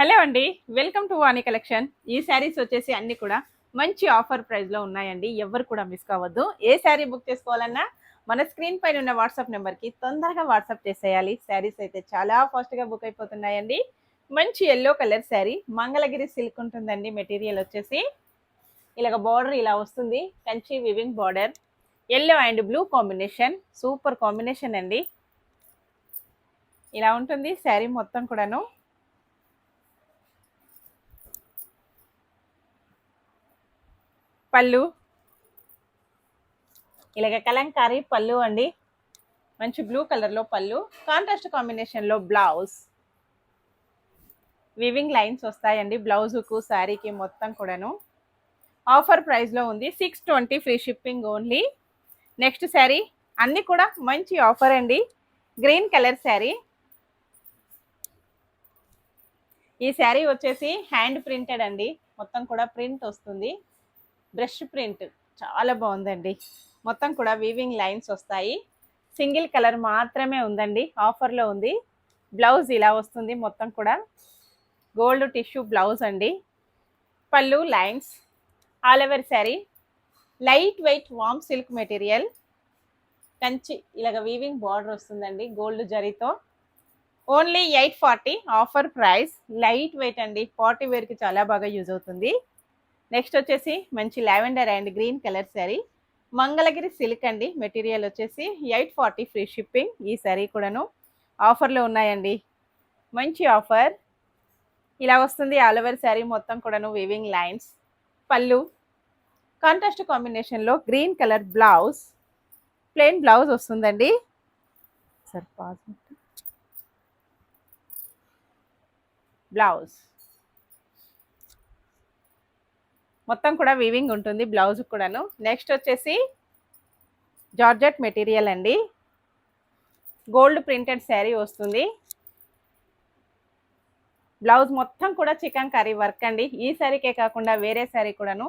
Hello అండి, welcome to Vani collection. ఈ శారీస్ వచ్చేసి అన్ని కూడా మంచి ఆఫర్ ప్రైస్లో ఉన్నాయండి. ఎవరు కూడా మిస్ కావద్దు. ఏ శారీ బుక్ చేసుకోవాలన్నా మన స్క్రీన్ పైన ఉన్న వాట్సాప్ నెంబర్కి తొందరగా వాట్సాప్ చేసేయాలి. శారీస్ అయితే చాలా ఫాస్ట్గా బుక్ అయిపోతున్నాయండి. మంచి yellow colour sari, Mangalagiri silk ఉంటుందండి. మెటీరియల్ వచ్చేసి ఇలాగ బార్డర్ ఇలా వస్తుంది, Kanchi weaving border, yellow and blue combination, super combination అండి. ఇలా ఉంటుంది శారీ మొత్తం కూడాను. పళ్ళు ఇలాగ కలంకారీ పళ్ళు అండి, మంచి బ్లూ కలర్లో పళ్ళు, కాంట్రాస్ట్ కాంబినేషన్లో బ్లౌజ్, వివింగ్ లైన్స్ వస్తాయండి బ్లౌజుకు శారీకి మొత్తం కూడాను. ఆఫర్ ప్రైస్లో ఉంది, 620 free shipping only. Next sari అన్నీ కూడా మంచి ఆఫర్ అండి. Green colour sari. ఈ శారీ వచ్చేసి హ్యాండ్ ప్రింటెడ్ అండి, మొత్తం కూడా ప్రింట్ వస్తుంది, బ్రష్ ప్రింట్, చాలా బాగుందండి. మొత్తం కూడా వీవింగ్ లైన్స్ వస్తాయి. సింగిల్ కలర్ మాత్రమే ఉందండి, ఆఫర్లో ఉంది. బ్లౌజ్ ఇలా వస్తుంది, మొత్తం కూడా గోల్డ్ టిష్యూ బ్లౌజ్ అండి. పళ్ళు lines, all over sari, light weight warm silk material, Kanchi ఇలాగ వీవింగ్ బార్డర్ వస్తుందండి గోల్డ్ జరీతో. Only 840 offer price. Light weight అండి, పార్టీ వేర్కి చాలా బాగా యూజ్ అవుతుంది. నెక్స్ట్ వచ్చేసి మంచి lavender and green colour sari, Mangalagiri silk అండి. మెటీరియల్ వచ్చేసి 840 ఫ్రీ షిప్పింగ్. ఈ శారీ కూడాను ఆఫర్లో ఉన్నాయండి, మంచి ఆఫర్. ఇలా వస్తుంది ఆల్ ఓవర్ శారీ మొత్తం కూడాను వీవింగ్ లైన్స్. పళ్ళు కాంట్రాస్ట్ కాంబినేషన్లో green colour blouse, plain blouse వస్తుందండి. బ్లౌజ్ మొత్తం కూడా వీవింగ్ ఉంటుంది బ్లౌజ్ కూడాను. నెక్స్ట్ వచ్చేసి జార్జెట్ మెటీరియల్ అండి, గోల్డ్ ప్రింటెడ్ శారీ వస్తుంది. బ్లౌజ్ మొత్తం కూడా చికెన్ కర్రీ వర్క్ అండి. ఈ శారీకే కాకుండా వేరే శారీ కూడాను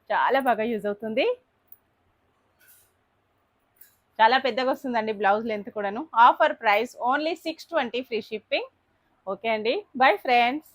చాలా బాగా యూజ్ అవుతుంది. చాలా పెద్దగా వస్తుందండి బ్లౌజ్ లెంత్ కూడాను. Offer price only 620 free shipping. Okay అండి, బై ఫ్రెండ్స్.